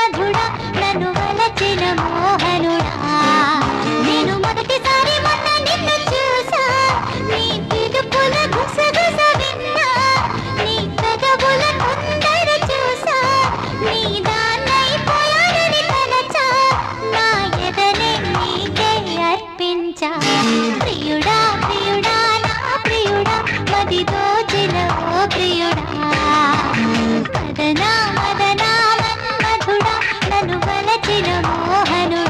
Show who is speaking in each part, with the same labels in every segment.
Speaker 1: మన్మధుడా నన్ను వలచిన మోహనుడా నేను మొదటిసారి మొన్న నిన్ను చూసా నీ పిలుపుల గుసగుస విన్నా నీ పెదవుల ముందర చూసా నీ దాన్నైపోయానని తలచా నా ఎదనే నీకే అర్పించా ప్రియుడా ప్రియుడా నా ప్రియుడా మది దోచిన ఓ ప్రియుడా మదనా మదనా మన్మధుడా నన్ను వలచిన మోహనుడా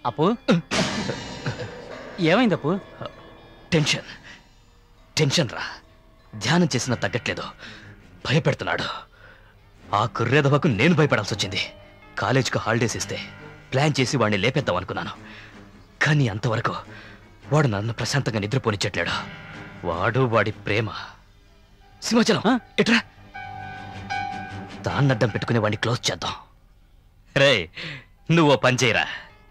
Speaker 2: అప్పు ఏమైంది అప్పు?
Speaker 3: టెన్షన్ టెన్షన్ రా. ధ్యానం చేసినా తగ్గట్లేదు, భయపెడుతున్నాడు. ఆ కుర్రేదవకు నేను భయపడాల్సి వచ్చింది. కాలేజీకి హాలిడేస్ ఇస్తే ప్లాన్ చేసి వాడిని లేపేద్దాం అనుకున్నాను. కానీ అంతవరకు వాడు నన్ను ప్రశాంతంగా నిద్రపోనిచ్చట్లేడు. వాడు వాడి ప్రేమ. సింహాచలం ఎట్రా, దాన్నడ్డం పెట్టుకునే వాడిని క్లోజ్ చేద్దాం. రే నువ్వు పని చేయరా.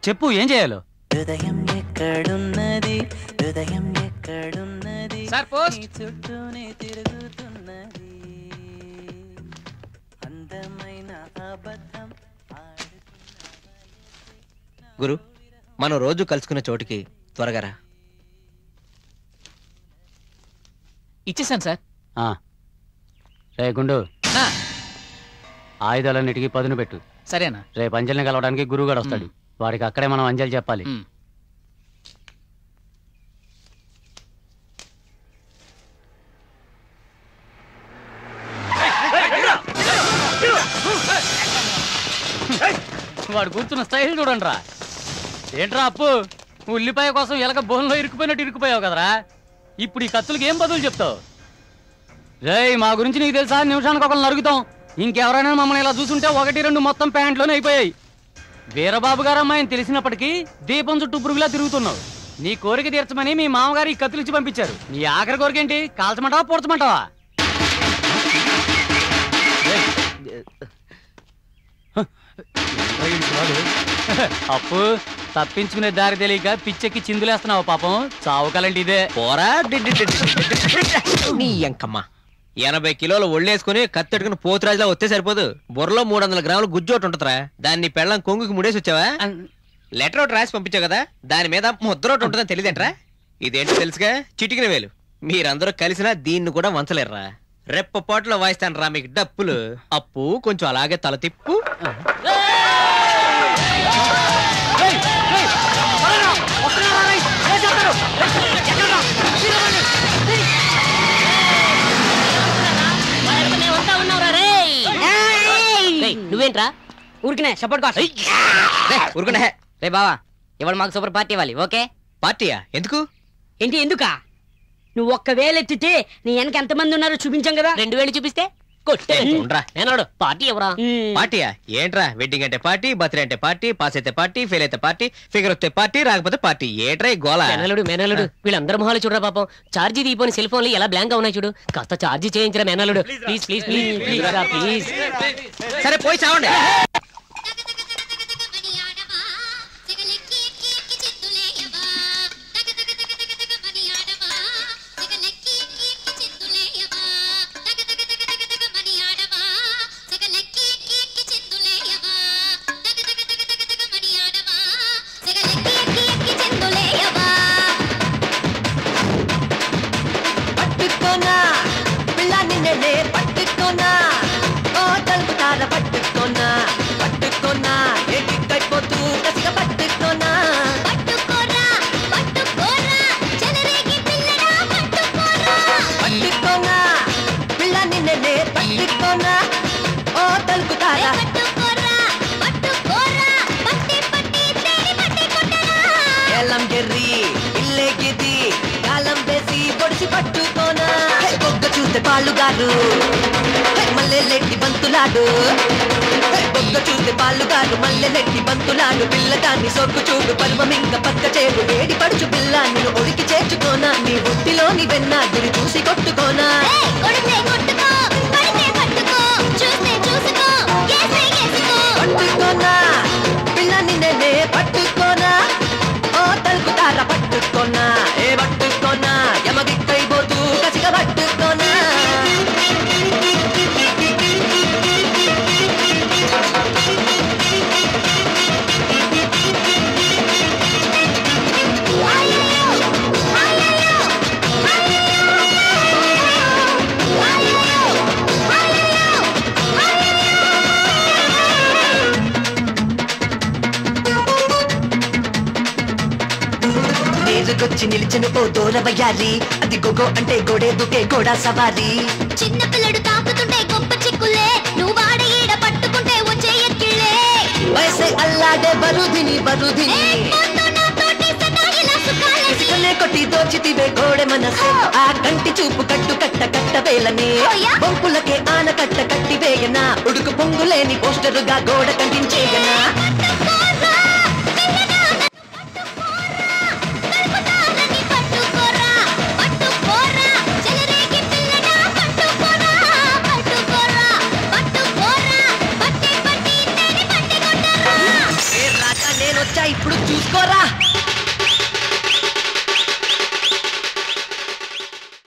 Speaker 2: చెప్పు ఏం చేయాలో.
Speaker 4: హృదయం ఎక్కడున్నది, హృదయం ఎక్కడున్నది,
Speaker 2: సార్ పోస్ట్.
Speaker 4: చుట్టూనే తిరుగుతున్నది అందమైన అబద్ధం.
Speaker 5: గురు, మనం రోజు కలుసుకునే చోటికి త్వరగా రా.
Speaker 2: ఇచ్చేసాను సార్.
Speaker 6: రే గుండు, ఆయుధాలన్నిటికీ పదును పెట్టు.
Speaker 2: సరేనా?
Speaker 6: రేపు అంజలిని కలవడానికి గురువుగాడు వస్తాడు. వాడికి అక్కడే మనం అంజలి చెప్పాలి. వాడు కూర్చున్న స్టైల్ చూడండి రా. ఏంట్రా అప్పు, ఉల్లిపాయ కోసం ఎలక బోన్లో ఇరుక్కుపోయినట్టు ఇరుక్కుపోయావు కదరా. ఇప్పుడు ఈ కత్తులకి ఏం బదులు చెప్తావు? రేయ్, మా గురించి నీకు తెలుసా? నిమిషానికి ఒకళ్ళు నరుగుతాం. ఇంకెవరైనా మమ్మల్ని ఇలా చూసుంటే 1-2 మొత్తం ప్యాంట్లోనే అయిపోయాయి. వీరబాబు గారు అమ్మాయిని తెలిసినప్పటికీ దీపం చుట్టూ పురుగులా తిరుగుతున్నావు. నీ కోరిక తీర్చమని మీ మామగారు ఈ కత్తులు ఇచ్చి పంపించారు. నీ ఆఖరి కోరిక ఏంటి? కాల్చమంటావా పూడ్చమంటావా? అప్పు, తప్పించుకునే దారి తెలియక పిచ్చెక్కి చిందులేస్తున్నావు. పాపం చావుకాలంటే ఇదే.
Speaker 5: పోరా నీ ఎంకమ్మ. 80 కిలోలు ఒళ్ళేసుకుని కత్తెట్టుకుని పోతురాజులా వస్తే సరిపోదు. బుర్రలో 300 గ్రాములు గుజ్జోటి ఉంటుందిరా. దాన్ని పెళ్ళం కొంగుకి ముడేసి వచ్చావా? లెటర్ ఒకటి రాసి పంపించావు కదా, దాని మీద ముద్ర ఒకటి ఉంటుందని తెలియదేంట్రా? ఇదేంటో తెలుసుగా, చిటికిన వేలు. మీరందరూ కలిసినా దీన్ని కూడా వంచలేరురా. రెప్పపాటులో వాయిస్తాను రా మీకు డప్పులు. అప్పు, కొంచెం అలాగే తల తిప్పు.
Speaker 7: నువ్వేంట్రా ఊరికినే సపోర్ట్ కాదు.
Speaker 5: ఊరుకునే.
Speaker 7: రే బావా, ఇవాళ మాకు సూపర్ పార్టీ ఇవ్వాలి. ఓకే?
Speaker 5: పార్టీయా? ఎందుకు?
Speaker 7: ఏంటి ఎందుకా? నువ్వు ఒక్కవేళ ఎత్తితే నీ వెనక ఎంతమంది ఉన్నారో చూపించాం కదా. 2000 చూపిస్తే
Speaker 5: నేనాడు
Speaker 7: పార్టీ ఎవరా?
Speaker 5: పార్టీయా? ఏంట్రా, వెడ్డింగ్ అంటే పార్టీ, బర్త్డే అంటే పార్టీ, పాస్ అయితే పార్టీ, ఫెయిల్ అయితే పార్టీ, ఫిగర్ వస్తే పార్టీ, రాకపోతే పార్టీ. ఏంట్రా ఈ గోల?
Speaker 7: మేనలుడు వీళ్ళందరూ మొహాలు చూడరా పాపం. ఛార్జీ దీపోని సెల్ ఫోన్లు ఎలా బ్లాంక్ గా ఉన్నాయి చూడు. కాస్త ఛార్జీ చేయించరా మేనలుడు. Please please please please.
Speaker 5: సరే పోయి చావండి.
Speaker 4: పాలుగారు మల్లెలెట్టి బంతులాడు, బొగ్గ చూస్తే పాలుగారు మల్లెలెట్టి బంతులాడు. పిల్లగాన్ని సొగ్గు చూడు, పర్వమింక పక్క చేడు. వేడి పడుచు పిల్ల నిన్ను ఒడికి చేర్చుకోనా, నీ బుట్టిలోని వెన్న గురి చూసి కొట్టుకోనా. పట్టుకోనా పిల్ల నిన్నే పట్టుకోనా, ఓ తలుపుతార పట్టుకోనా. ఏ పట్టుకోనా యమగిక్కైపోతూ కసిగా పట్టుకోనా. ఎదుగొచ్చి నిలిచెను ఓ దూరవయ్యాలి, అది గొగో అంటే గోడే దుకే గోడా సవారి.
Speaker 1: చిన్న పిల్లడు తాకుతుంటే గొప్ప చిక్కులే, నువ్వు వాడ ఈడ పట్టుకుంటే వచ్చే ఎక్కిళ్ళే.
Speaker 4: వయసే అల్లాడే బరుదిని బరుదిని, ఇసుకనే కొట్టి దోచితివే గోడె మనసే. ఆ కంటి చూపు కట్టు కట్ట కట్ట వేలని, బొంపులకే ఆన కట్ట కట్టి వేయనా. ఉడుకు పొంగులేని పోస్టరుగా గోడ కంటించేయనా. ఇప్పుడు చూసుకోరా